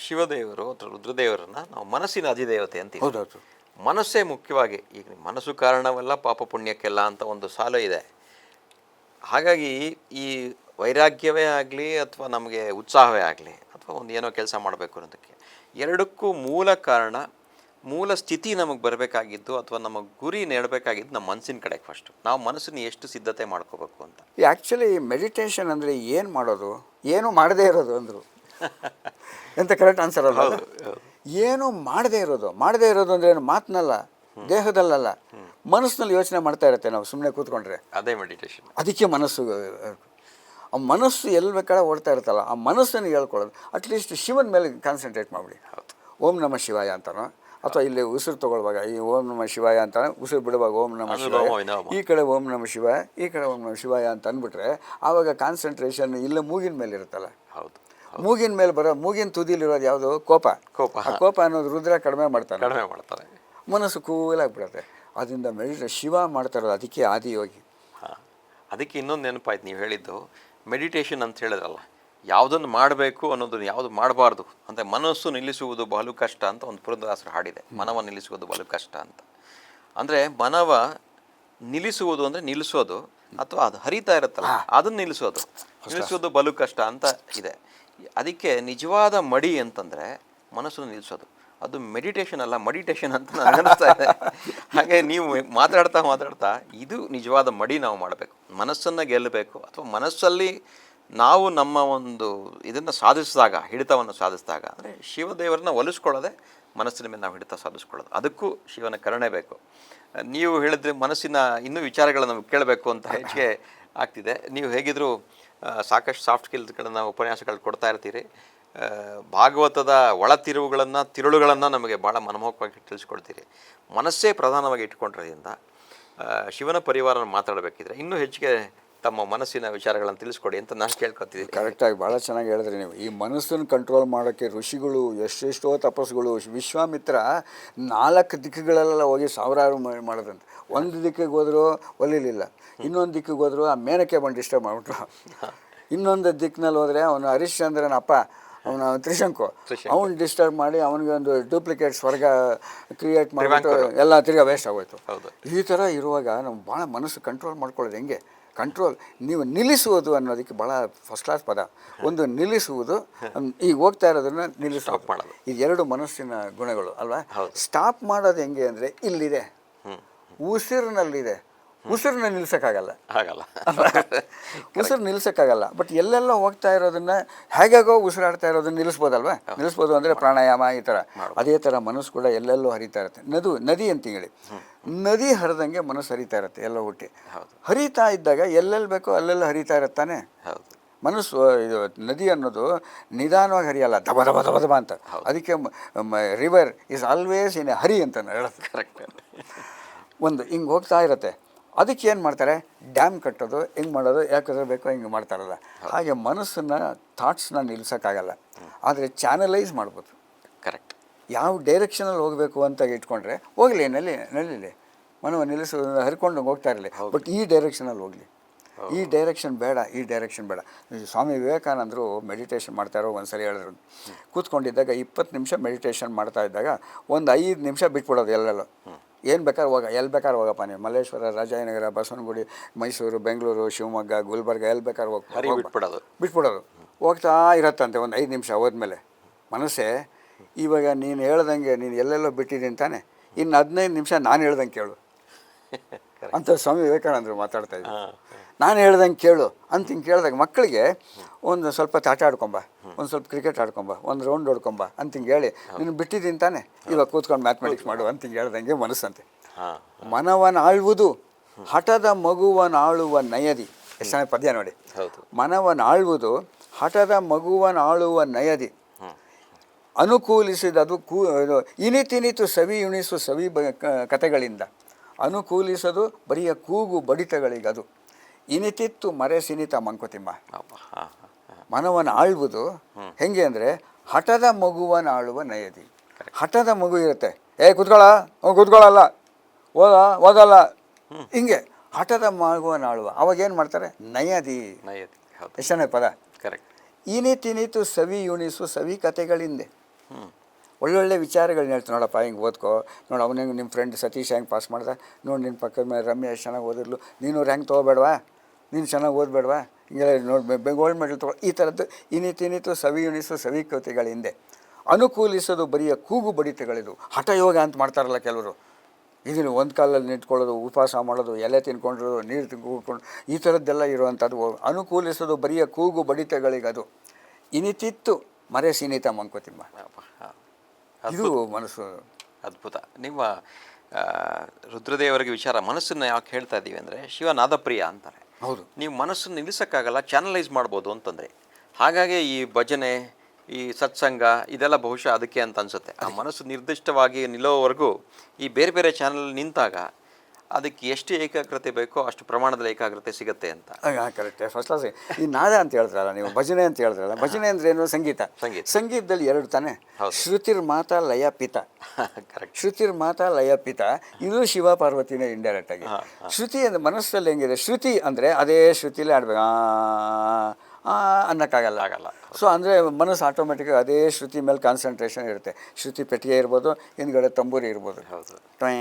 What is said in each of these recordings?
ಶಿವದೇವರು ಅಥವಾ ರುದ್ರದೇವರನ್ನ ನಾವು ಮನಸ್ಸಿನ ಅಧಿದೇವತೆ ಅಂತೀವಿ. ಹೌದೌದು. ಮನಸ್ಸೇ ಮುಖ್ಯವಾಗಿ, ಈಗ ಮನಸ್ಸು ಕಾರಣವಲ್ಲ ಪಾಪ ಪುಣ್ಯಕ್ಕೆಲ್ಲ ಅಂತ ಒಂದು ಸಾಲು ಇದೆ. ಹಾಗಾಗಿ ಈ ವೈರಾಗ್ಯವೇ ಆಗಲಿ ಅಥವಾ ನಮಗೆ ಉತ್ಸಾಹವೇ ಆಗಲಿ ಅಥವಾ ಒಂದು ಏನೋ ಕೆಲಸ ಮಾಡಬೇಕು ಅನ್ನೋದಕ್ಕೆ ಎರಡಕ್ಕೂ ಮೂಲ ಕಾರಣ, ಮೂಲ ಸ್ಥಿತಿ ನಮಗೆ ಬರಬೇಕಾಗಿದ್ದು ಅಥವಾ ನಮ್ಮ ಗುರಿ ನೆಡಬೇಕಾಗಿದ್ದು ನಮ್ಮ ಮನಸ್ಸಿನ ಕಡೆಗೆ ಫಸ್ಟು. ನಾವು ಮನಸ್ಸನ್ನು ಎಷ್ಟು ಸಿದ್ಧತೆ ಮಾಡ್ಕೋಬೇಕು ಅಂತ. ಆ್ಯಕ್ಚುಲಿ ಮೆಡಿಟೇಷನ್ ಅಂದರೆ ಏನು ಮಾಡೋದು, ಏನು ಮಾಡದೇ ಇರೋದು ಅಂದರು ಎಂತ ಕರೆಕ್ಟ್ ಆನ್ಸರ್ ಅಲ್ಲ. ಏನು ಮಾಡದೇ ಇರೋದು ಅಂದರೆ ಏನು ಮಾತನಲ್ಲ, ದೇಹದಲ್ಲಲ್ಲ, ಮನಸ್ಸಿನಲ್ಲಿ ಯೋಚನೆ ಮಾಡ್ತಾ ಇರುತ್ತೆ. ನಾವು ಸುಮ್ಮನೆ ಕೂತ್ಕೊಂಡ್ರೆ ಅದೇ ಮೆಡಿಟೇಷನ್. ಅದಕ್ಕೆ ಮನಸ್ಸು, ಆ ಮನಸ್ಸು ಎಲ್ಲಿ ಬೇಕಾದ್ರೆ ಓಡ್ತಾ ಇರ್ತಲ್ಲ, ಆ ಮನಸ್ಸನ್ನು ಹೇಳ್ಕೊಳ್ಳೋದು. ಅಟ್ಲೀಸ್ಟ್ ಶಿವನ ಮೇಲೆ ಕಾನ್ಸಂಟ್ರೇಟ್ ಮಾಡಿಬಿಡಿ. ಓಂ ನಮಃ ಶಿವಾಯ ಅಂತಾನೋ, ಅಥವಾ ಇಲ್ಲಿ ಉಸಿರು ತೊಗೊಳ್ಳುವಾಗ ಈ ಓಂ ನಮಃ ಶಿವಾಯ ಅಂತ, ಉಸಿರು ಬಿಡುವಾಗ ಓಂ ನಮಃ ಶಿವಾಯ, ಈ ಕಡೆ ಓಂ ನಮಃ ಶಿವಾಯ, ಈ ಕಡೆ ಓಂ ನಮಃ ಶಿವಾಯ ಅಂತ ಅಂದ್ಬಿಟ್ರೆ ಆವಾಗ ಕಾನ್ಸಂಟ್ರೇಷನ್ ಇಲ್ಲೇ ಮೂಗಿನ ಮೇಲೆ ಇರುತ್ತಲ್ಲ. ಹೌದು, ಮೂಗಿನ ಮೇಲೆ ಬರೋ, ಮೂಗಿನ ತುದಿಲಿರೋದು ಯಾವುದು? ಕೋಪ. ಆ ಕೋಪ ಅನ್ನೋದು ರುದ್ರ ಕಡಿಮೆ ಮಾಡ್ತಾರೆ, ಮನಸ್ಸು ಕೂಲಾಗ್ಬಿಡುತ್ತೆ. ಅದರಿಂದ ಶಿವ ಮಾಡ್ತಾ ಇರೋದು, ಅದಕ್ಕೆ ಆದಿಯೋಗಿ. ಹಾಂ, ಅದಕ್ಕೆ ಇನ್ನೊಂದು ನೆನಪಾಯ್ತು ನೀವು ಹೇಳಿದ್ದು. ಮೆಡಿಟೇಷನ್ ಅಂತ ಹೇಳಿದ್ರಲ್ಲ, ಯಾವುದನ್ನು ಮಾಡಬೇಕು ಅನ್ನೋದನ್ನು ಯಾವುದು ಮಾಡಬಾರ್ದು ಅಂತ. ಮನಸ್ಸು ನಿಲ್ಲಿಸುವುದು ಬಹಳ ಕಷ್ಟ ಅಂತ ಒಂದು ಪುರಂದರದಾಸರು ಹಾಡಿದೆ. ಮನವ ನಿಲ್ಲಿಸುವುದು ಬಹಳ ಕಷ್ಟ ಅಂತ. ಅಂದರೆ ಮನವ ನಿಲ್ಲಿಸುವುದು ಅಂದರೆ ನಿಲ್ಲಿಸೋದು, ಅಥವಾ ಅದು ಹರಿತಾ ಇರುತ್ತಲ್ಲ ಅದನ್ನು ನಿಲ್ಲಿಸೋದು ಬಲು ಕಷ್ಟ ಅಂತ ಇದೆ. ಅದಕ್ಕೆ ನಿಜವಾದ ಮಡಿ ಅಂತಂದರೆ ಮನಸ್ಸನ್ನು ನಿಲ್ಲಿಸೋದು. ಅದು ಮೆಡಿಟೇಷನ್ ಅಲ್ಲ, ಮೆಡಿಟೇಷನ್ ಅಂತ ನನಗೆ ಅನಿಸ್ತಾ ಇದೆ. ಹಾಗೆ ನೀವು ಮಾತಾಡ್ತಾ ಇದು ನಿಜವಾದ ಮಡಿ ನಾವು ಮಾಡಬೇಕು. ಮನಸ್ಸನ್ನು ಗೆಲ್ಲಬೇಕು, ಅಥವಾ ಮನಸ್ಸಲ್ಲಿ ನಾವು ನಮ್ಮ ಒಂದು ಇದನ್ನು ಸಾಧಿಸಿದಾಗ, ಹಿಡಿತವನ್ನು ಸಾಧಿಸಿದಾಗ, ಅಂದರೆ ಶಿವದೇವರನ್ನ ಒಲಿಸ್ಕೊಳ್ಳೋದೆ ಮನಸ್ಸಿನ ಮೇಲೆ ನಾವು ಹಿಡಿತ ಸಾಧಿಸ್ಕೊಳ್ಳೋದು. ಅದಕ್ಕೂ ಶಿವನ ಕರುಣೆ ಬೇಕು. ನೀವು ಹೇಳಿದ್ರೆ ಮನಸ್ಸಿನ ಇನ್ನೂ ವಿಚಾರಗಳನ್ನು ನಮಗೆ ಕೇಳಬೇಕು ಅಂತ ಹೆಚ್ಚಿಗೆ ಆಗ್ತಿದೆ. ನೀವು ಹೇಗಿದ್ದರೂ ಸಾಕಷ್ಟು ಸಾಫ್ಟ್ ಸ್ಕಿಲ್ಸ್ಗಳನ್ನು, ಉಪನ್ಯಾಸಗಳು ಕೊಡ್ತಾ ಇರ್ತೀರಿ. ಭಾಗವತದ ತಿರುಳುಗಳನ್ನು ನಮಗೆ ಭಾಳ ಮನಮೋಹಕವಾಗಿ ತಿಳಿಸ್ಕೊಡ್ತೀರಿ. ಮನಸ್ಸೇ ಪ್ರಧಾನವಾಗಿ ಇಟ್ಕೊಂಡಿರೋದ್ರಿಂದ ಶಿವನ ಪರಿವಾರನ ಮಾತಾಡಬೇಕಿದ್ರೆ ಇನ್ನೂ ಹೆಚ್ಚಿಗೆ ತಮ್ಮ ಮನಸ್ಸಿನ ವಿಚಾರಗಳನ್ನು ತಿಳಿಸ್ಕೊಡಿ ಅಂತ ನಾನು ಕೇಳ್ಕೊತಿದ್ದೀನಿ. ಕರೆಕ್ಟಾಗಿ ಭಾಳ ಚೆನ್ನಾಗಿ ಹೇಳಿದ್ರಿ ನೀವು. ಈ ಮನಸ್ಸನ್ನು ಕಂಟ್ರೋಲ್ ಮಾಡೋಕ್ಕೆ ಋಷಿಗಳು ಎಷ್ಟೆಷ್ಟೋ ತಪಸ್ಸುಗಳು. ವಿಶ್ವಾಮಿತ್ರ 4 ದಿಕ್ಕುಗಳೆಲ್ಲ ಹೋಗಿ ಸಾವಿರಾರು ಮಾಡೋದಂತೆ. ಒಂದು ದಿಕ್ಕಿಗೆ ಹೋದರೂ ಒಲಿಲಿಲ್ಲ, ಇನ್ನೊಂದು ದಿಕ್ಕಿಗೆ ಹೋದರೂ ಆ ಮೇನಕ್ಕೆ ಬಂದು ಡಿಸ್ಟರ್ಬ್ ಮಾಡಿಬಿಟ್ರು. ಇನ್ನೊಂದು ದಿಕ್ಕಿನಲ್ಲಿ ಹೋದರೆ ಅವನು ಹರಿಶ್ಚಂದ್ರನ ಅಪ್ಪ, ಅವನ ತ್ರಿಶಂಕು, ಅವನು ಡಿಸ್ಟರ್ಬ್ ಮಾಡಿ ಅವನಿಗೆ ಒಂದು ಡೂಪ್ಲಿಕೇಟ್ ಸ್ವರ್ಗ ಕ್ರಿಯೇಟ್ ಮಾಡಿಬಿಟ್ಟು ಎಲ್ಲ ತಿರ್ಗಾ ವೇಸ್ಟ್ ಆಗೋಯ್ತು. ಈ ಥರ ಇರುವಾಗ ನಾವು ಭಾಳ ಮನಸ್ಸು ಕಂಟ್ರೋಲ್ ಮಾಡ್ಕೊಳ್ಳೋದು ಹೆಂಗೆ? ಕಂಟ್ರೋಲ್, ನೀವು ನಿಲ್ಲಿಸುವುದು ಅನ್ನೋದಕ್ಕೆ ಭಾಳ ಫಸ್ಟ್ ಕ್ಲಾಸ್ ಪದ. ಒಂದು ನಿಲ್ಲಿಸುವುದು, ಈಗ ಹೋಗ್ತಾ ಇರೋದನ್ನು ನಿಲ್ಲಿಸೋದು, ಇದು 2 ಮನಸ್ಸಿನ ಗುಣಗಳು ಅಲ್ವಾ? ಸ್ಟಾಪ್ ಮಾಡೋದು ಹೆಂಗೆ ಅಂದರೆ ಇಲ್ಲಿದೆ, ಉಸಿರಿನಲ್ಲಿದೆ. ಉಸಿರನ್ನ ನಿಲ್ಸೋಕ್ಕಾಗಲ್ಲ, ಉಸಿರು ನಿಲ್ಸೋಕ್ಕಾಗಲ್ಲ. ಬಟ್ ಎಲ್ಲೆಲ್ಲ ಹೋಗ್ತಾ ಇರೋದನ್ನು, ಹೇಗೋ ಉಸಿರಾಡ್ತಾ ಇರೋದನ್ನ ನಿಲ್ಲಿಸ್ಬೋದಲ್ವಾ? ನಿಲ್ಲಿಸ್ಬೋದು ಅಂದರೆ ಪ್ರಾಣಾಯಾಮ ಈ ಥರ. ಅದೇ ಥರ ಮನಸ್ಸು ಕೂಡ ಎಲ್ಲೆಲ್ಲೋ ಹರಿತಾ ಇರುತ್ತೆ. ನದಿ ಅಂತ ಹೇಳಿ, ನದಿ ಹರಿದಂಗೆ ಮನಸ್ಸು ಹರಿತಾ ಇರುತ್ತೆ ಎಲ್ಲ ಹುಟ್ಟಿ. ಹರಿತಾ ಇದ್ದಾಗ ಎಲ್ಲೆಲ್ಲಿ ಬೇಕೋ ಅಲ್ಲೆಲ್ಲ ಹರಿತಾ ಇರುತ್ತಾನೆ ಮನಸ್ಸು. ಇದು ನದಿ ಅನ್ನೋದು ನಿಧಾನವಾಗಿ ಹರಿಯಲ್ಲ, ದಬ ದಬ ದಬ ದಬ ಅಂತ. ಅದಕ್ಕೆ river is always in a hurry ಅಂತ ಹೇಳೋದು. ಕರೆಕ್ಟ್. ಒಂದು ಹಿಂಗೆ ಹೋಗ್ತಾ ಇರುತ್ತೆ, ಅದಕ್ಕೆ ಏನು ಮಾಡ್ತಾರೆ? ಡ್ಯಾಮ್ ಕಟ್ಟೋದು, ಹಿಂಗೆ ಮಾಡೋದು, ಯಾಕಂದರೆ ಬೇಕೋ ಹಿಂಗೆ ಮಾಡ್ತಾರಲ್ಲ. ಹಾಗೆ ಮನಸ್ಸನ್ನು, ಥಾಟ್ಸ್ನ ನಿಲ್ಸೋಕ್ಕಾಗಲ್ಲ, ಆದರೆ ಚಾನಲೈಸ್ ಮಾಡ್ಬೋದು. ಕರೆಕ್ಟ್. ಯಾವ ಡೈರೆಕ್ಷನಲ್ಲಿ ಹೋಗಬೇಕು ಅಂತ ಇಟ್ಕೊಂಡ್ರೆ ಹೋಗಲಿ, ನಲ್ಲಿಲಿ ಮನವನ್ನು ನಿಲ್ಲಿಸೋದ್ರಿಂದ ಹರ್ಕೊಂಡು ಹೋಗ್ತಾ ಇರಲಿ, ಬಟ್ ಈ ಡೈರೆಕ್ಷನಲ್ಲಿ ಹೋಗಲಿ. ಈ ಡೈರೆಕ್ಷನ್ ಬೇಡ, ಈ ಡೈರೆಕ್ಷನ್ ಬೇಡ. ಸ್ವಾಮಿ ವಿವೇಕಾನಂದರು ಮೆಡಿಟೇಷನ್ ಮಾಡ್ತಾರೋ ಒಂದ್ಸರಿ ಹೇಳಿದ್ರು, ಕೂತ್ಕೊಂಡಿದ್ದಾಗ 20 ನಿಮಿಷ ಮೆಡಿಟೇಷನ್ ಮಾಡ್ತಾ ಇದ್ದಾಗ ಒಂದು 5 ನಿಮಿಷ ಬಿಟ್ಬಿಡೋದು ಎಲ್ಲೆಲ್ಲೋ. ಏನು ಬೇಕಾದ್ರೆ ಎಲ್ಲಿ ಬೇಕಾದ್ರೆ ಹೋಗಪ್ಪ ನೀವು, ಮಲ್ಲೇಶ್ವರ, ರಾಜಾಜಿನಗರ, ಬಸವನಗುಡಿ, ಮೈಸೂರು, ಬೆಂಗಳೂರು, ಶಿವಮೊಗ್ಗ, ಗುಲ್ಬರ್ಗ, ಎಲ್ಲಿ ಬೇಕಾದ್ರೆ ಬಿಟ್ಬಿಡೋದು. ಹೋಗ್ತಾ ಇರತ್ತಂತೆ. ಒಂದು 5 ನಿಮಿಷ ಹೋದ್ಮೇಲೆ ಮನಸ್ಸೇ, ಇವಾಗ ನೀನು ಹೇಳ್ದಂಗೆ ನೀನು ಎಲ್ಲೆಲ್ಲೋ ಬಿಟ್ಟಿದ್ದೀನಿ ತಾನೆ, ಇನ್ನು 15 ನಿಮಿಷ ನಾನು ಹೇಳ್ದಂಗೆ ಕೇಳು ಅಂತ ಸ್ವಾಮಿ ವಿವೇಕಾನಂದರು ಮಾತಾಡ್ತಾ ಇದ್ದರು. ನಾನು ಹೇಳ್ದಂಗೆ ಕೇಳು ಅಂತ ಹಿಂಗೆ ಕೇಳಿದಾಗ ಮಕ್ಕಳಿಗೆ ಒಂದು ಸ್ವಲ್ಪ ಆಟ ಆಡ್ಕೊಂಬ, ಒಂದು ಸ್ವಲ್ಪ ಕ್ರಿಕೆಟ್ ಆಡ್ಕೊಂಬ, ಒಂದು ರೌಂಡ್ ಹೊಡ್ಕೊಂಬ ಅಂತ ಹಿಂಗೆ ಹೇಳಿ, ನೀನು ಬಿಟ್ಟಿದ್ದೀನಿ ತಾನೆ, ಇವಾಗ ಕೂತ್ಕೊಂಡು ಮ್ಯಾಥಮೆಟಿಕ್ಸ್ ಮಾಡು ಅಂತ ಹಿಂಗೆ ಹೇಳ್ದಂಗೆ ಮನಸ್ಸಂತೆ. ಮನವನಾಳುವುದು ಹಠದ ಮಗುವನಾಳುವ ನಯದಿ. ಎಷ್ಟು ಚೆನ್ನಾಗಿ ಪದ್ಯ ನೋಡಿ. ಮನವನಾಳುವುದು ಹಠದ ಮಗುವನಾಳುವ ನಯದಿ, ಅನುಕೂಲಿಸಿದದು ಇನಿತಿನಿತು ಸವಿ ಉಣಿಸು ಸವಿ ಕತೆಗಳಿಂದ. ಅನುಕೂಲಿಸೋದು ಬರಿಯ ಕೂಗು ಬಡಿತಗಳಿಗದು, ಇನಿತಿತ್ತು ಮರೆ ಸಿನಿತ ಮಂಕುತಿಮ್ಮ. ಮನವನ್ನು ಆಳುವುದು ಹೆಂಗೆ ಅಂದರೆ ಹಠದ ಮಗುವನ್ನು ಆಳುವ ನಯದಿ. ಹಠದ ಮಗು ಇರುತ್ತೆ, ಕೂತ್ಕೊಳ್ಳಲ್ಲ, ಓದಲ್ಲ, ಹಿಂಗೆ ಹಠದ ಮಗುವನ್ನು ಆಳುವ. ಅವಾಗೇನು ಮಾಡ್ತಾರೆ? ನಯದಿ. ಎಷ್ಟು ಪದ. ಕರೆಕ್ಟ್. ಇನಿತಿನಿತು ಸವಿ ಉಣಿಸು ಸವಿ ಕತೆಗಳಿಂದೆ. ಒಳ್ಳೊಳ್ಳೆ ವಿಚಾರಗಳನ್ನ ಹೇಳ್ತೀನಿ, ನೋಡಪ್ಪ ಹಿಂಗೆ ಓದ್ಕೋ, ನೋಡಿ ಅವನಿಗೆ ನಿಮ್ಮ ಫ್ರೆಂಡ್ ಸತೀಶ್ ಹೆಂಗೆ ಪಾಸ್ ಮಾಡ್ದೆ, ನೋಡಿ ನಿನ್ನ ಪಕ್ಕದ ಮೇಲೆ ರಮ್ಯ ಎಷ್ಟು ಚೆನ್ನಾಗಿ ಓದಿರ್ಲು, ನೀನು ರ್ಯಾಂಕ್ ತೊಗೋಬೇಡವಾ, ನೀನು ಚೆನ್ನಾಗಿ ಓದಬೇಡವಾ, ಹಿಂಗೆಲ್ಲ ನೋಡಿ ಗೋಲ್ಡ್ ಮೆಡಲ್ ತೊಗೊಳ್ಳೋ, ಈ ಥರದ್ದು ಇನಿತಿನಿತು ಸವಿ ಉಣಿಸು ಸವಿ ಕತೆಗಳ ಹಿಂದೆ. ಅನುಕೂಲಿಸೋದು ಬರಿಯ ಕೂಗು ಬಡಿತಗಳಿದು. ಹಠಯೋಗ ಅಂತ ಮಾಡ್ತಾರಲ್ಲ ಕೆಲವರು, ಇದನ್ನು ಒಂದು ಕಾಲಲ್ಲಿ ನಿಂತ್ಕೊಳ್ಳೋದು, ಉಪವಾಸ ಮಾಡೋದು, ಎಲೆ ತಿನ್ಕೊಂಡ್ರು, ನೀರು ತಿನ್ಕೊಂಡು, ಈ ಥರದ್ದೆಲ್ಲ ಇರುವಂಥದ್ದು. ಅನುಕೂಲಿಸೋದು ಬರಿಯ ಕೂಗು ಬಡಿತಗಳಿಗದು. ಇನಿತಿತ್ತು ಮರೆ ಸೀನಿತ ಮಂಕುತಿಮ್ಮ. ಇದು ಮನಸ್ಸು. ಅದ್ಭುತ. ನಿಮ್ಮ ರುದ್ರದೇವರಿಗೆ ವಿಚಾರ ಮನಸ್ಸನ್ನು ಯಾಕೆ ಹೇಳ್ತಾ ಇದ್ದೀವಿ ಅಂದರೆ, ಶಿವ ನಾದಪ್ರಿಯ ಅಂತಾರೆ. ಹೌದು. ನೀವು ಮನಸ್ಸನ್ನು ನಿಲ್ಲಿಸೋಕ್ಕಾಗಲ್ಲ, ಚಾನಲೈಸ್ ಮಾಡ್ಬೋದು ಅಂತಂದರೆ. ಹಾಗಾಗಿ ಈ ಭಜನೆ, ಈ ಸತ್ಸಂಗ ಇದೆಲ್ಲ ಬಹುಶಃ ಅದಕ್ಕೆ ಅಂತ ಅನಿಸುತ್ತೆ. ಆ ಮನಸ್ಸು ನಿರ್ದಿಷ್ಟವಾಗಿ ನಿಲ್ಲೋವರೆಗೂ ಈ ಬೇರೆ ಬೇರೆ ಚಾನಲ್ ನಿಂತಾಗ ಅದಕ್ಕೆ ಎಷ್ಟು ಏಕಾಗ್ರತೆ ಬೇಕೋ ಅಷ್ಟು ಪ್ರಮಾಣದಲ್ಲಿ ಏಕಾಗ್ರತೆ ಸಿಗುತ್ತೆ ಅಂತ. ಕರೆಕ್ಟ್. First class. ಈ ನಾದ ಅಂತ ಹೇಳಿದ್ರಲ್ಲ ನೀವು, ಭಜನೆ ಅಂತ ಹೇಳಿದ್ರಲ್ಲ, ಭಜನೆ ಅಂದ್ರೆ ಏನು? ಸಂಗೀತ. ಸಂಗೀತದಲ್ಲಿ ಎರಡು ತಾನೆ, ಶ್ರುತಿರ್ ಮಾತಾ ಲಯ ಪಿತ. ಕರೆಕ್ಟ್. ಶ್ರುತಿರ್ ಮಾತಾ ಲಯ ಪಿತ, ಇದು ಶಿವ ಪಾರ್ವತಿನೇ ಇಂಡೈರೆಕ್ಟ್ ಆಗಿ. ಶ್ರುತಿ ಅಂದರೆ ಮನಸ್ಸಲ್ಲಿ ಹೆಂಗಿದೆ, ಶ್ರುತಿ ಅಂದರೆ ಅದೇ ಶ್ರುತಿಲೇ ಆಡ್ಬೇಕು, ಅನ್ನೋಕ್ಕಾಗಲ್ಲ. ಸೊ ಅಂದರೆ ಮನಸ್ಸು ಆಟೋಮೆಟಿಕ್ಕಾಗಿ ಅದೇ ಶ್ರುತಿ ಮೇಲೆ ಕಾನ್ಸಂಟ್ರೇಷನ್ ಇರುತ್ತೆ. ಶ್ರುತಿ ಪೆಟ್ಟಿಗೆ ಇರ್ಬೋದು, ಹಿಂದ್ಗಡೆ ತಂಬೂರಿ ಇರ್ಬೋದು, ಟ್ವೈ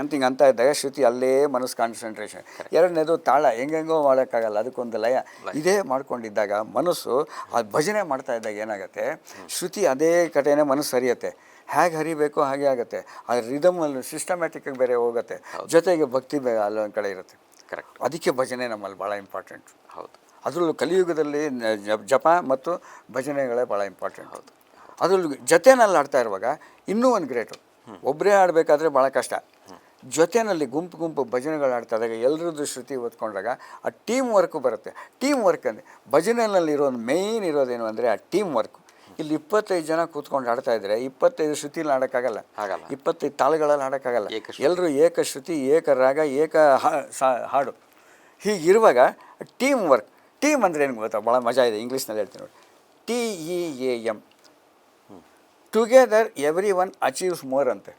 ಅಂತ ಹಿಂಗೆ ಅಂತ ಇದ್ದಾಗ ಶ್ರುತಿ ಅಲ್ಲೇ ಮನಸ್ಸು ಕಾನ್ಸಂಟ್ರೇಷನ್. ಎರಡನೇದು ತಾಳ, ಹೆಂಗೆಂಗೋ ಮಾಡೋಕ್ಕಾಗಲ್ಲ, ಅದಕ್ಕೊಂದು ಲಯ. ಇದೇ ಮಾಡ್ಕೊಂಡಿದ್ದಾಗ ಮನಸ್ಸು ಆ ಭಜನೆ ಮಾಡ್ತಾ ಇದ್ದಾಗ ಏನಾಗುತ್ತೆ, ಶ್ರುತಿ ಅದೇ ಕಡೆನೇ ಮನಸ್ಸು ಹರಿಯುತ್ತೆ. ಹೇಗೆ ಹರಿಬೇಕು ಹಾಗೆ ಆಗುತ್ತೆ. ಆ ರಿದಮಲ್ಲಿ ಸಿಸ್ಟಮ್ಯಾಟಿಕ್ಕಾಗಿ ಬೇರೆ ಹೋಗುತ್ತೆ, ಜೊತೆಗೆ ಭಕ್ತಿ ಅಲ್ಲೊಂದು ಕಡೆ ಇರುತ್ತೆ. ಕರೆಕ್ಟ್. ಅದಕ್ಕೆ ಭಜನೆ ನಮ್ಮಲ್ಲಿ ಭಾಳ ಇಂಪಾರ್ಟೆಂಟ್. ಹೌದು. ಅದರಲ್ಲೂ ಕಲಿಯುಗದಲ್ಲಿ ಜಪ ಮತ್ತು ಭಜನೆಗಳೇ ಭಾಳ ಇಂಪಾರ್ಟೆಂಟ್. ಹೌದು. ಅದರಲ್ಲೂ ಜೊತೆನಲ್ಲಿ ಆಡ್ತಾ ಇರುವಾಗ ಇನ್ನೂ ಒಂದು ಗ್ರೇಟು. ಒಬ್ಬರೇ ಆಡಬೇಕಾದ್ರೆ ಭಾಳ ಕಷ್ಟ. ಜೊತೆಯಲ್ಲಿ ಗುಂಪು ಭಜನೆಗಳು ಆಡ್ತಾ ಇದ್ದಾಗ ಎಲ್ಲರದ್ದು ಶ್ರುತಿ ಓದ್ಕೊಂಡಾಗ ಆ ಟೀಮ್ ವರ್ಕು ಬರುತ್ತೆ. ಟೀಮ್ ವರ್ಕ್ ಅಂದರೆ ಭಜನೆಯಲ್ಲಿ ಇರೋದು ಮೇಯ್ನ್ ಇರೋದೇನು ಅಂದರೆ ಆ ಟೀಮ್ ವರ್ಕು. ಇಲ್ಲಿ 25 ಜನ ಕೂತ್ಕೊಂಡು ಆಡ್ತಾ ಇದ್ರೆ 25 ಶ್ರುತಿಲಿ ಆಡೋಕ್ಕಾಗಲ್ಲ, 25 ತಾಳುಗಳಲ್ಲಿ ಆಡೋಕ್ಕಾಗಲ್ಲ. ಎಲ್ಲರೂ ಏಕ ಶ್ರುತಿ, ಏಕ ರಾಗ, ಏಕ ಹಾಡು. ಹೀಗಿರುವಾಗ ಟೀಮ್ ವರ್ಕ್. ಟೀಮ್ ಅಂದರೆ ಏನು ಗೊತ್ತಾ, ಭಾಳ ಮಜಾ ಇದೆ. ಇಂಗ್ಲೀಷ್ನಲ್ಲಿ ಹೇಳ್ತೀನಿ ನೋಡಿ, TEAM, together every one achieves more ಅಂತೆ.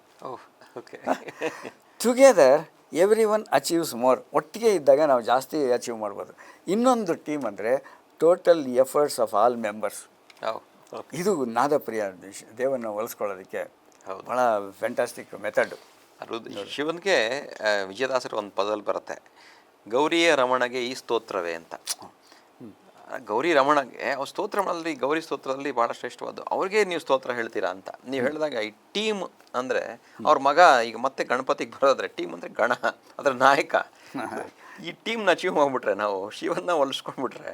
Together every one achieves more. ಒಟ್ಟಿಗೆ ಇದ್ದಾಗ ನಾವು ಜಾಸ್ತಿ ಅಚೀವ್ ಮಾಡ್ಬೋದು. ಇನ್ನೊಂದು ಟೀಮ್ ಅಂದರೆ total efforts of all members. ಇದು ನಾದಪ್ರಿಯ ದೇವರನ್ನು ಒಲಿಸ್ಕೊಳ್ಳೋದಕ್ಕೆ ಭಾಳ ಫ್ಯಾಂಟಾಸ್ಟಿಕ್ ಮೆಥಡ್. ಶಿವನಿಗೆ ವಿಜಯದಾಸರು ಒಂದು ಪದದಲ್ಲಿ ಬರುತ್ತೆ, ಗೌರಿಯ ರಮಣಗೆ ಈ ಸ್ತೋತ್ರವೇ ಅಂತ. ಗೌರಿ ರಮಣಗೆ ಅವ್ರ ಸ್ತೋತ್ರಗಳಲ್ಲಿ, ಗೌರಿ ಸ್ತೋತ್ರದಲ್ಲಿ ಭಾಳ ಶ್ರೇಷ್ಠವಾದ್ದು. ಅವ್ರಿಗೆ ನೀವು ಸ್ತೋತ್ರ ಹೇಳ್ತೀರಾ ಅಂತ ನೀವು ಹೇಳಿದಾಗ, ಈ ಟೀಮ್ ಅಂದರೆ ಅವ್ರ ಮಗ ಈಗ ಮತ್ತೆ ಗಣಪತಿಗೆ ಬರೋದ್ರೆ ಟೀಮ್ ಅಂದರೆ ಗಣ, ಅದರ ನಾಯಕ. ಈ ಟೀಮ್ನ ಅಚೀವ್ ಮಾಡಿಬಿಟ್ರೆ, ನಾವು ಶಿವನ್ನ ಒಲಿಸ್ಕೊಂಡ್ಬಿಟ್ರೆ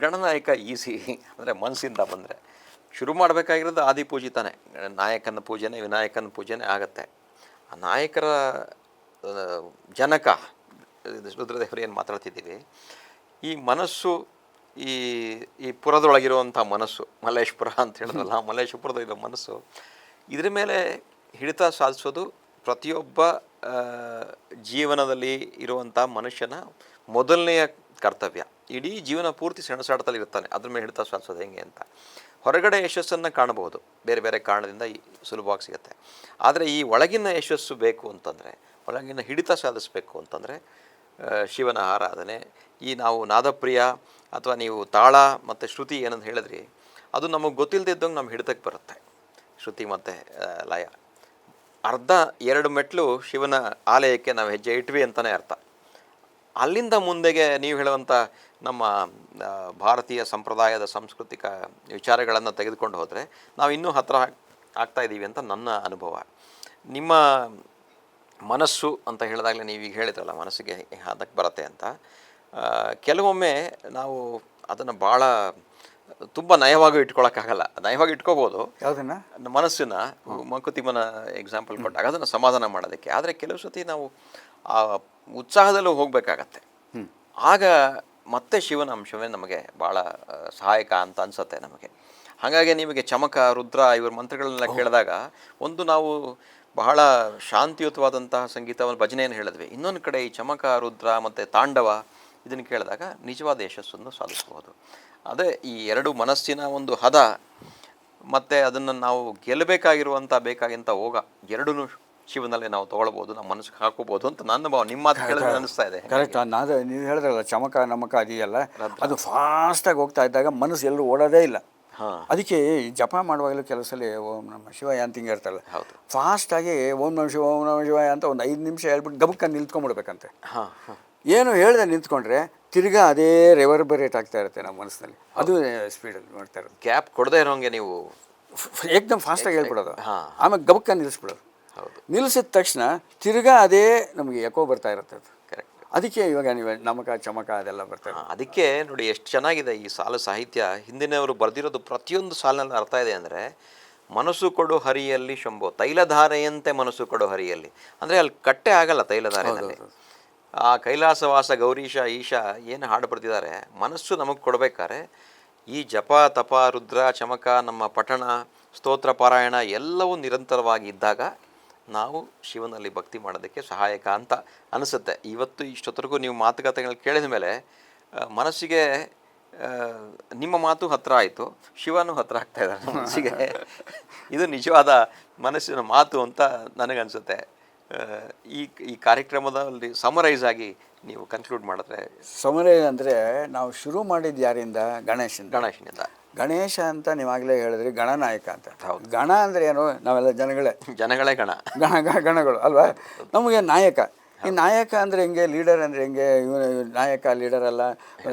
ಗಣನಾಯಕ ಈಸಿ. ಅಂದರೆ ಮನಸ್ಸಿಂದ ಬಂದರೆ ಶುರು ಮಾಡಬೇಕಾಗಿರೋದು ಆದಿಪೂಜಿತಾನೆ, ನಾಯಕನ ಪೂಜೆನೇ, ವಿನಾಯಕನ ಪೂಜೆನೇ ಆಗುತ್ತೆ. ಆ ನಾಯಕರ ಜನಕ ರುದ್ರದೇವರು ಏನು ಮಾತಾಡ್ತಿದ್ದೀವಿ, ಈ ಮನಸ್ಸು, ಈ ಪುರದೊಳಗಿರುವಂಥ ಮನಸ್ಸು, ಮಲ್ಲೇಶ್ಪುರ ಅಂತ ಹೇಳಿದ್ರಲ್ಲ, ಮಲ್ಲೇಶ್ವರದ ಇರೋ ಮನಸ್ಸು, ಇದ್ರ ಮೇಲೆ ಹಿಡಿತ ಸಾಧಿಸೋದು ಪ್ರತಿಯೊಬ್ಬ ಜೀವನದಲ್ಲಿ ಇರುವಂಥ ಮನುಷ್ಯನ ಮೊದಲನೆಯ ಕರ್ತವ್ಯ. ಇಡೀ ಜೀವನ ಪೂರ್ತಿ ಸೆಣಸಾಟದಲ್ಲಿ ಇರ್ತಾನೆ, ಅದ್ರ ಮೇಲೆ ಹಿಡಿತ ಸಾಧಿಸೋದು ಹೆಂಗೆ ಅಂತ. ಹೊರಗಡೆ ಯಶಸ್ಸನ್ನು ಕಾಣಬಹುದು, ಬೇರೆ ಬೇರೆ ಕಾರಣದಿಂದ ಸುಲಭವಾಗಿ ಸಿಗುತ್ತೆ. ಆದರೆ ಈ ಒಳಗಿನ ಯಶಸ್ಸು ಬೇಕು ಅಂತಂದರೆ, ಒಳಗಿನ ಹಿಡಿತ ಸಾಧಿಸಬೇಕು ಅಂತಂದರೆ ಶಿವನ ಆರಾಧನೆ, ಈ ನಾವು ನಾದಪ್ರಿಯ ಅಥವಾ ನೀವು ತಾಳ ಮತ್ತು ಶ್ರುತಿ ಏನಂತ ಹೇಳಿದ್ರಿ, ಅದು ನಮಗೆ ಗೊತ್ತಿಲ್ಲದಿದ್ದಂಗೆ ನಮ್ಮ ಹಿಡಿತಕ್ಕೆ ಬರುತ್ತೆ. ಶ್ರುತಿ ಮತ್ತು ಲಯ. ಅರ್ಧ 2 ಮೆಟ್ಲು ಶಿವನ ಆಲಯಕ್ಕೆ ನಾವು ಹೆಜ್ಜೆ ಇಟ್ವಿ ಅಂತಲೇ ಅರ್ಥ. ಅಲ್ಲಿಂದ ಮುಂದೆಗೆ ನೀವು ಹೇಳುವಂಥ ನಮ್ಮ ಭಾರತೀಯ ಸಂಪ್ರದಾಯದ ಸಾಂಸ್ಕೃತಿಕ ವಿಚಾರಗಳನ್ನು ತೆಗೆದುಕೊಂಡು ಹೋದರೆ ನಾವು ಇನ್ನೂ ಹತ್ತಿರ ಆಗ್ತಾಯಿದ್ದೀವಿ ಅಂತ ನನ್ನ ಅನುಭವ. ನಿಮ್ಮ ಮನಸ್ಸು ಅಂತ ಹೇಳಿದಾಗಲೇ ನೀವೀಗ ಹೇಳಿದ್ರಲ್ಲ, ಮನಸ್ಸಿಗೆ ಅದಕ್ಕೆ ಬರುತ್ತೆ ಅಂತ. ಕೆಲವೊಮ್ಮೆ ನಾವು ಅದನ್ನು ಭಾಳ ತುಂಬ ನಯವಾಗಿ ಇಟ್ಕೊಳ್ಳೋಕ್ಕಾಗಲ್ಲ. ನಯವಾಗಿ ಇಟ್ಕೋಬೋದು ಯಾವುದನ್ನು, ಮನಸ್ಸನ್ನ. ಮಂಕುತಿಮ್ಮನ ಎಕ್ಸಾಂಪಲ್ ಕೊಟ್ಟಾಗ ಅದನ್ನು ಸಮಾಧಾನ ಮಾಡೋದಕ್ಕೆ. ಆದರೆ ಕೆಲವು ಸತಿ ನಾವು ಆ ಉತ್ಸಾಹದಲ್ಲೂ ಹೋಗಬೇಕಾಗತ್ತೆ. ಆಗ ಮತ್ತೆ ಶಿವನ ಅಂಶವೇ ನಮಗೆ ಭಾಳ ಸಹಾಯಕ ಅಂತ ಅನಿಸುತ್ತೆ ನಮಗೆ. ಹಾಗಾಗಿ ನಿಮಗೆ ಚಮಕ, ರುದ್ರ ಇವ್ರ ಮಂತ್ರಗಳನ್ನೆಲ್ಲ ಕೇಳಿದಾಗ, ಒಂದು ನಾವು ಬಹಳ ಶಾಂತಿಯುತವಾದಂತಹ ಸಂಗೀತವನ್ನು, ಭಜನೆಯನ್ನು ಹೇಳಿದ್ವಿ. ಇನ್ನೊಂದು ಕಡೆ ಈ ಚಮಕ, ರುದ್ರ ಮತ್ತು ತಾಂಡವ ಇದನ್ನು ಕೇಳಿದಾಗ ನಿಜವಾದ ಯಶಸ್ಸನ್ನು ಸಾಧಿಸ್ಬೋದು. ಅದೇ ಈ 2 ಮನಸ್ಸಿನ ಒಂದು ಹದ ಮತ್ತು ಅದನ್ನು ನಾವು ಗೆಲ್ಲಬೇಕಾಗಿರುವಂಥ ಬೇಕಾಗಿಂತ ಹೋಗ ಎರಡೂ ಶಿವನಲ್ಲೇ ನಾವು ತೊಗೊಳ್ಬೋದು, ನಮ್ಮ ಮನಸ್ಸಿಗೆ ಹಾಕೋಬೋದು ಅಂತ ನನ್ನ ಭಾವ. ನಿಮ್ಮ ಮಾತು ಕೇಳಿದ್ರೆ ಅನಿಸ್ತಾ ಇದೆ. ಕರೆಕ್ಟ್. ನಾನು ನೀವು ಹೇಳಿದ್ರಲ್ಲ ಚಮಕ ನಮಕ ಅದೆಯಲ್ಲ, ಅದು ಫಾಸ್ಟಾಗಿ ಹೋಗ್ತಾ ಇದ್ದಾಗ ಮನಸ್ಸು ಎಲ್ಲರೂ ಓಡೋದೇ ಇಲ್ಲ. ಹಾಂ, ಅದಕ್ಕೆ ಈ ಜಪ ಮಾಡುವಾಗಲೂ ಕೆಲವು ಸಲ ಓಂ ನಮ ಶಿವಾಯ ಅಂತ ಹಿಂಗೆ ಇರ್ತಾರಲ್ಲ, ಹೌದು. ಫಾಸ್ಟಾಗಿ ಓಂ ನಮ ಶಿವ ಓಂ ನಮ ಶಿವಾಯ ಅಂತ ಒಂದು 5 ನಿಮಿಷ ಹೇಳ್ಬಿಟ್ಟು ಗಬಕ್ಕನ್ನು ನಿಂತ್ಕೊಂಡ್ಬಿಡ್ಬೇಕಂತೆ. ಹಾಂ ಹಾಂ, ಏನು ಹೇಳ್ದೆ ನಿಂತ್ಕೊಂಡ್ರೆ ತಿರ್ಗಾ ಅದೇ ರೆವರ್ಬರೇಟ್ ಆಗ್ತಾ ಇರುತ್ತೆ ನಮ್ಮ ಮನಸ್ಸಿನಲ್ಲಿ. ಅದು ಸ್ಪೀಡಲ್ಲಿ ಮಾಡ್ತಾ ಇರೋದು. ಗ್ಯಾಪ್ ಕೊಡದೇ ಇರೋಂಗೆ ನೀವು. ಏಕ್ದಮ್ ಫಾಸ್ಟಾಗಿ ಹೇಳ್ಬಿಡೋದು, ಹಾಂ, ಆಮೇಲೆ ಗಬಕ್ಕನ್ನು ನಿಲ್ಲಿಸ್ಬಿಡೋದು. ಹೌದು, ನಿಲ್ಲಿಸಿದ ತಕ್ಷಣ ತಿರ್ಗಾ ಅದೇ ನಮಗೆ ಎಕೋ ಬರ್ತಾ ಇರುತ್ತೆ ಅದು. ಕರೆಕ್ಟ್. ಅದಕ್ಕೆ ಇವಾಗ ನೀವು ನಮಕ ಚಮಕ ಅದೆಲ್ಲ ಬರ್ತಾರೆ. ಅದಕ್ಕೆ ನೋಡಿ ಎಷ್ಟು ಚೆನ್ನಾಗಿದೆ ಈ ಸಾಲು ಸಾಹಿತ್ಯ. ಹಿಂದಿನವರು ಬರೆದಿರೋದು ಪ್ರತಿಯೊಂದು ಸಾಲಿನಲ್ಲಿ ಅರ್ಥ ಇದೆ. ಅಂದರೆ ಮನಸ್ಸು ಕೊಡು ಹರಿಯಲ್ಲಿ ಶಂಭೋ, ತೈಲಧಾರೆಯಂತೆ ಮನಸ್ಸು ಕೊಡು ಹರಿಯಲ್ಲಿ. ಅಂದರೆ ಅಲ್ಲಿ ಕಟ್ಟೆ ಆಗಲ್ಲ ತೈಲಧಾರೆಯಲ್ಲಿ. ಆ ಕೈಲಾಸವಾಸ ಗೌರೀಶ ಈಶ ಏನು ಹಾಡು ಬರೆದಿದ್ದಾರೆ, ಮನಸ್ಸು ನಮಗೆ ಕೊಡಬೇಕಾದ್ರೆ ಈ ಜಪ ತಪ ರುದ್ರ ಚಮಕ ನಮ್ಮ ಪಠಣ ಸ್ತೋತ್ರ ಪಾರಾಯಣ ಎಲ್ಲವೂ ನಿರಂತರವಾಗಿ ಇದ್ದಾಗ ನಾವು ಶಿವನಲ್ಲಿ ಭಕ್ತಿ ಮಾಡೋದಕ್ಕೆ ಸಹಾಯಕ ಅಂತ ಅನಿಸುತ್ತೆ. ಇವತ್ತು ಇಷ್ಟೊತ್ತರೆಗೂ ನೀವು ಮಾತುಕತೆಗಳು ಕೇಳಿದ ಮೇಲೆ ಮನಸ್ಸಿಗೆ ನಿಮ್ಮ ಮಾತು ಹತ್ತಿರ ಆಯಿತು, ಶಿವನೂ ಹತ್ತಿರ ಆಗ್ತಾ ಇದ್ದಾರೆ ಮನಸ್ಸಿಗೆ. ಇದು ನಿಜವಾದ ಮನಸ್ಸಿನ ಮಾತು ಅಂತ ನನಗನ್ಸುತ್ತೆ. ಈ ಕಾರ್ಯಕ್ರಮದಲ್ಲಿ ಸಮರೈಸ್ ಆಗಿ ನೀವು ಕನ್ಕ್ಲೂಡ್ ಮಾಡಿದ್ರೆ. ಸಮರೈಸ್ ಅಂದರೆ ನಾವು ಶುರು ಮಾಡಿದ್ದು ಯಾರಿಂದ? ಗಣೇಶನಿಂದ. ಗಣೇಶ ಅಂತ ನೀವಾಗಲೇ ಹೇಳಿದ್ರಿ, ಗಣನಾಯಕ ಅಂತ. ಹೌದು. ಗಣ ಅಂದರೆ ಏನು? ನಾವೆಲ್ಲ ಜನಗಳೇ ಗಣಗಳು ಅಲ್ವಾ? ನಮಗೆ ನಾಯಕ. ಈ ನಾಯಕ ಅಂದರೆ ಹೆಂಗೆ? ಲೀಡರ್ ಅಂದರೆ ಹೆಂಗೆ? ಇವನು ನಾಯಕ ಲೀಡರ್ ಅಲ್ಲ,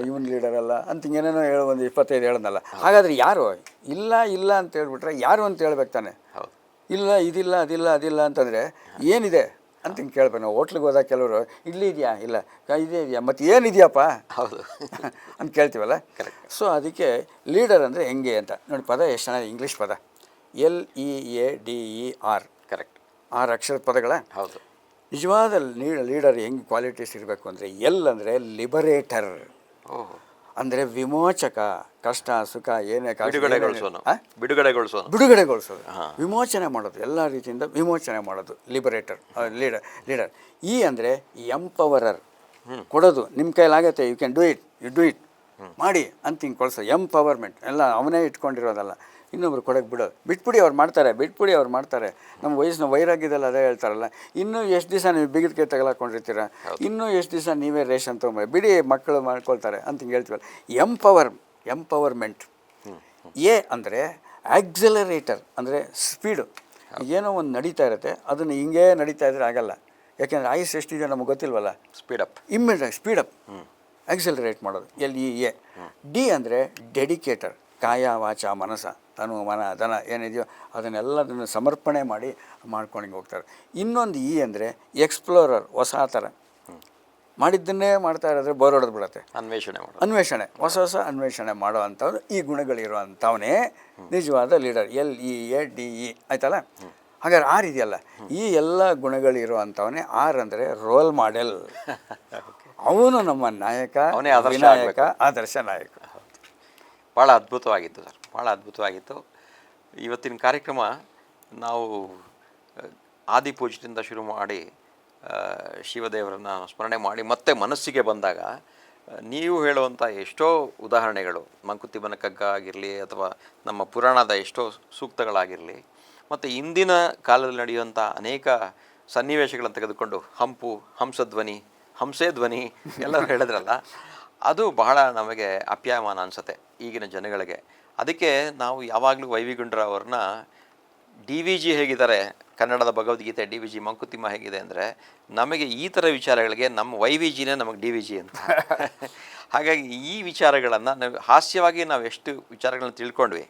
ಇವನು ಲೀಡರ್ ಅಲ್ಲ ಅಂತ ಹಿಂಗೇನೇನೋ ಹೇಳೋ ಒಂದು 25 ಹೇಳೋದಲ್ಲ. ಹಾಗಾದರೆ ಯಾರು? ಇಲ್ಲ ಅಂತ ಹೇಳ್ಬಿಟ್ರೆ ಯಾರು ಅಂತ ಹೇಳ್ಬೇಕು ತಾನೆ. ಹೌದು. ಇಲ್ಲ ಇದಿಲ್ಲ ಅದಿಲ್ಲ ಅಂತಂದರೆ ಏನಿದೆ ಅಂತ ಹಿಂಗೆ ಕೇಳ್ಬೇಕು. ನಾವು ಹೋಟ್ಲಿಗೆ ಹೋದಾಗ ಕೆಲವರು ಇಡ್ಲಿ ಇದೆಯಾ? ಇಲ್ಲ. ಇದೇ ಇದೆಯಾ? ಮತ್ತು ಏನಿದೆಯಪ್ಪ? ಹೌದು ಅಂತ ಕೇಳ್ತೀವಲ್ಲ. ಸೊ ಅದಕ್ಕೆ ಲೀಡರ್ ಅಂದರೆ ಹೆಂಗೆ ಅಂತ ನೋಡಿ. ಪದ ಎಷ್ಟು ಚೆನ್ನಾಗಿ ಇಂಗ್ಲೀಷ್ ಪದ, LEADER. ಕರೆಕ್ಟ್. 6 ಅಕ್ಷರದ ಪದಗಳ. ಹೌದು. ನಿಜವಾದ ಲೀಡರ್ ಹೆಂಗೆ ಕ್ವಾಲಿಟೀಸ್ ಇರಬೇಕು ಅಂದರೆ, ಎಲ್ ಅಂದರೆ ಲಿಬರೇಟರ್, ಓಹ್, ಅಂದರೆ ವಿಮೋಚಕ. ಕಷ್ಟ ಸುಖ ಏನೇ ಬಿಡುಗಡೆಗೊಳಿಸೋದು, ವಿಮೋಚನೆ ಮಾಡೋದು, ಎಲ್ಲ ರೀತಿಯಿಂದ ವಿಮೋಚನೆ ಮಾಡೋದು ಲಿಬರೇಟರ್, ಲೀಡರ್. ಈ ಅಂದರೆ ಎಂಪವರರ್, ಕೊಡೋದು. ನಿಮ್ಮ ಕೈಲಾಗತ್ತೆ, ಯು ಕ್ಯಾನ್ ಡೂ ಇಟ್ ಮಾಡಿ ಅಂತ ಹಿಂಗೆ ಕೊಡಿಸೋದು. ಎಂಪವರ್ಮೆಂಟ್ ಎಲ್ಲ ಅವನೇ ಇಟ್ಕೊಂಡಿರೋದಲ್ಲ, ಇನ್ನೊಬ್ರು ಕೊಡೋಕೆ ಬಿಡೋದು. ಬಿಟ್ಬಿಡಿ ಅವ್ರು ಮಾಡ್ತಾರೆ. ನಮ್ಮ ವಯಸ್ಸಿನ ವೈರಾಗ್ಯದಲ್ಲಿ ಅದೇ ಹೇಳ್ತಾರಲ್ಲ, ಇನ್ನೂ ಎಷ್ಟು ದಿವಸ ನೀವು ಬಿಗಿದ ಕೈ ತಗಲಾಕೊಂಡಿರ್ತೀರ, ಇನ್ನೂ ಎಷ್ಟು ದಿವಸ ನೀವೇ ರೇಷನ್ ತೊಗೊಂಬ, ಬಿಡಿ ಮಕ್ಕಳು ಮಾಡ್ಕೊಳ್ತಾರೆ ಅಂತ ಹಿಂಗೆ ಹೇಳ್ತೀವಲ್ಲ. ಎಂಪವರ್ಮೆಂಟ್. ಎ ಅಂದರೆ ಆಕ್ಸಲರೇಟರ್, ಅಂದರೆ ಸ್ಪೀಡು. ಏನೋ ಒಂದು ನಡೀತಾ ಇರುತ್ತೆ, ಅದನ್ನು ಹಿಂಗೇ ನಡೀತಾ ಇದ್ರೆ ಆಗಲ್ಲ. ಯಾಕೆಂದರೆ ಆಯುಸ್ ಎಷ್ಟಿದೆ ನಮಗೆ ಗೊತ್ತಿಲ್ವಲ್ಲ. ಸ್ಪೀಡಪ್ ಆಕ್ಸಲರೇಟ್ ಮಾಡೋದು. LEA. ಡಿ ಅಂದರೆ ಡೆಡಿಕೇಟರ್, ಕಾಯ ವಾಚ ಮನಸ ತನು ಮನ ಧನ ಏನಿದೆಯೋ ಅದನ್ನೆಲ್ಲದನ್ನು ಸಮರ್ಪಣೆ ಮಾಡ್ಕೊಂಡು ಹೋಗ್ತಾರೆ. ಇನ್ನೊಂದು ಇ ಅಂದರೆ ಎಕ್ಸ್ಪ್ಲೋರರ್, ಹೊಸ ಥರ ಮಾಡಿದ್ದನ್ನೇ ಮಾಡ್ತಾ ಇರೋದ್ರೆ ಬೋರ್ ಹೊಡೆದು ಬಿಡುತ್ತೆ. ಅನ್ವೇಷಣೆ ಹೊಸ ಅನ್ವೇಷಣೆ ಮಾಡೋ ಅಂಥವ್ರು, ಈ ಗುಣಗಳಿರುವಂಥವನೇ ನಿಜವಾದ ಲೀಡರ್. LEADE ಆಯ್ತಲ್ಲ. ಹಾಗಾದ್ರೆ ಆರ್ ಇದೆಯಲ್ಲ, ಈ ಎಲ್ಲ ಗುಣಗಳಿರುವಂಥವನೇ. ಆರ್ ಅಂದರೆ ರೋಲ್ ಮಾಡೆಲ್. ಅವನು ನಮ್ಮ ನಾಯಕ, ವಿನಾಯಕ, ಆದರ್ಶ ನಾಯಕ. ಭಾಳ ಅದ್ಭುತವಾಗಿತ್ತು ಸರ್, ಭಾಳ ಅದ್ಭುತವಾಗಿತ್ತು ಇವತ್ತಿನ ಕಾರ್ಯಕ್ರಮ. ನಾವು ಆದಿಪೂಜದಿಂದ ಶುರು ಮಾಡಿ ಶಿವದೇವರನ್ನು ಸ್ಮರಣೆ ಮಾಡಿ ಮತ್ತೆ ಮನಸ್ಸಿಗೆ ಬಂದಾಗ ನೀವು ಹೇಳುವಂಥ ಎಷ್ಟೋ ಉದಾಹರಣೆಗಳು, ಮಂಕುತಿಮ್ಮನ ಕಗ್ಗ ಆಗಿರಲಿ ಅಥವಾ ನಮ್ಮ ಪುರಾಣದ ಎಷ್ಟೋ ಸೂಕ್ತಗಳಾಗಿರಲಿ, ಮತ್ತು ಇಂದಿನ ಕಾಲದಲ್ಲಿ ನಡೆಯುವಂಥ ಅನೇಕ ಸನ್ನಿವೇಶಗಳನ್ನು ತೆಗೆದುಕೊಂಡು ಹಂಸೇ ಧ್ವನಿ ಎಲ್ಲರೂ ಹೇಳಿದ್ರಲ್ಲ, ಅದು ಬಹಳ ನಮಗೆ ಅಪ್ಯಾಯಮಾನ ಅನಿಸುತ್ತೆ ಈಗಿನ ಜನಗಳಿಗೆ. ಅದಕ್ಕೆ ನಾವು ಯಾವಾಗಲೂ ವೈವಿಗುಂಡ್ರ ಅವ್ರನ್ನ DVG ಹೇಗಿದ್ದಾರೆ, ಕನ್ನಡದ ಭಗವದ್ಗೀತೆ DVG, ಮಂಕುತಿಮ್ಮ ಹೇಗಿದೆ ಅಂದರೆ, ನಮಗೆ ಈ ಥರ ವಿಚಾರಗಳಿಗೆ ನಮ್ಮ YVGನೇ ನಮಗೆ DVG ಅಂತ. ಹಾಗಾಗಿ ಈ ವಿಚಾರಗಳನ್ನು ನಾವು ಹಾಸ್ಯವಾಗಿ ನಾವು ಎಷ್ಟು ವಿಚಾರಗಳನ್ನ ತಿಳ್ಕೊಂಡ್ವಿ,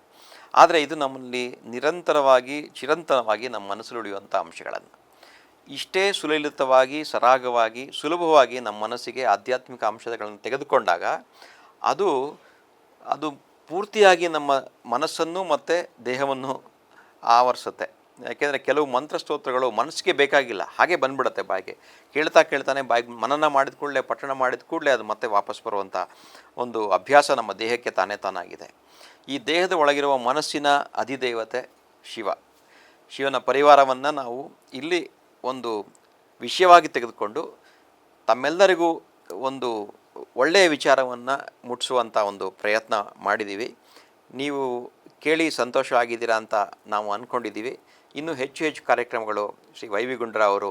ಆದರೆ ಇದು ನಮ್ಮಲ್ಲಿ ನಿರಂತರವಾಗಿ ಚಿರಂತನವಾಗಿ ನಮ್ಮ ಮನಸ್ಸಲ್ಲಿ ಉಳಿಯುವಂಥ ಅಂಶಗಳನ್ನು ಇಷ್ಟೇ ಸುಲಲಿತವಾಗಿ ಸರಾಗವಾಗಿ ಸುಲಭವಾಗಿ ನಮ್ಮ ಮನಸ್ಸಿಗೆ ಆಧ್ಯಾತ್ಮಿಕ ಅಂಶಗಳನ್ನು ತೆಗೆದುಕೊಂಡಾಗ ಅದು ಪೂರ್ತಿಯಾಗಿ ನಮ್ಮ ಮನಸ್ಸನ್ನು ಮತ್ತು ದೇಹವನ್ನು ಆವರಿಸುತ್ತೆ. ಯಾಕೆಂದರೆ ಕೆಲವು ಮಂತ್ರಸ್ತೋತ್ರಗಳು ಮನಸ್ಸಿಗೆ ಬೇಕಾಗಿಲ್ಲ, ಹಾಗೆ ಬಂದ್ಬಿಡುತ್ತೆ ಬಾಯಿಗೆ. ಕೇಳ್ತಾನೆ ಬಾಯಿಗೆ ಮನನ ಮಾಡಿದ ಕೂಡಲೇ, ಪಠಣ ಮಾಡಿದ ಕೂಡಲೇ ಅದು ಮತ್ತೆ ವಾಪಸ್ ಬರುವಂಥ ಒಂದು ಅಭ್ಯಾಸ ನಮ್ಮ ದೇಹಕ್ಕೆ ತಾನಾಗಿದೆ. ಈ ದೇಹದ ಒಳಗಿರುವ ಮನಸ್ಸಿನ ಅಧಿದೇವತೆ ಶಿವನ ಪರಿವಾರವನ್ನು ನಾವು ಇಲ್ಲಿ ಒಂದು ವಿಷಯವಾಗಿ ತೆಗೆದುಕೊಂಡು ತಮ್ಮೆಲ್ಲರಿಗೂ ಒಂದು ಒಳ್ಳೆಯ ವಿಚಾರವನ್ನು ಮುಟ್ಟಿಸುವಂಥ ಒಂದು ಪ್ರಯತ್ನ ಮಾಡಿದ್ದೀವಿ. ನೀವು ಕೇಳಿ ಸಂತೋಷ ಆಗಿದ್ದೀರಾ ಅಂತ ನಾವು ಅಂದ್ಕೊಂಡಿದ್ದೀವಿ. ಇನ್ನೂ ಹೆಚ್ಚು ಹೆಚ್ಚು ಕಾರ್ಯಕ್ರಮಗಳು ಶ್ರೀ ವೈ ವಿ ಗುಂಡ್ರಾವ್ ಅವರು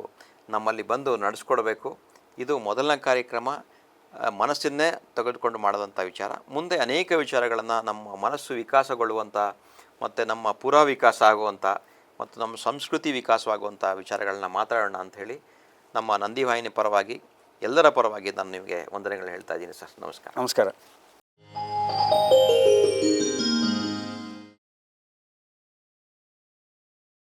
ನಮ್ಮಲ್ಲಿ ಬಂದು ನಡೆಸ್ಕೊಡ್ಬೇಕು. ಇದು ಮೊದಲನೇ ಕಾರ್ಯಕ್ರಮ, ಮನಸ್ಸನ್ನೇ ತೆಗೆದುಕೊಂಡು ಮಾಡೋದಂಥ ವಿಚಾರ. ಮುಂದೆ ಅನೇಕ ವಿಚಾರಗಳನ್ನು ನಮ್ಮ ಮನಸ್ಸು ವಿಕಾಸಗೊಳ್ಳುವಂಥ ಮತ್ತು ನಮ್ಮ ಪುರ ವಿಕಾಸ ಆಗುವಂಥ ಮತ್ತು ನಮ್ಮ ಸಂಸ್ಕೃತಿ ವಿಕಾಸವಾಗುವಂಥ ವಿಚಾರಗಳನ್ನ ಮಾತಾಡೋಣ ಅಂಥೇಳಿ ನಮ್ಮ ನಂದಿವಾಹಿನಿ ಪರವಾಗಿ ಎಲ್ಲರ ಪರವಾಗಿ ನಾನು ನಿಮಗೆ ವಂದನೆಗಳು ಹೇಳ್ತಾ ಇದ್ದೀನಿ ಸರ್. ನಮಸ್ಕಾರ. ನಮಸ್ಕಾರ.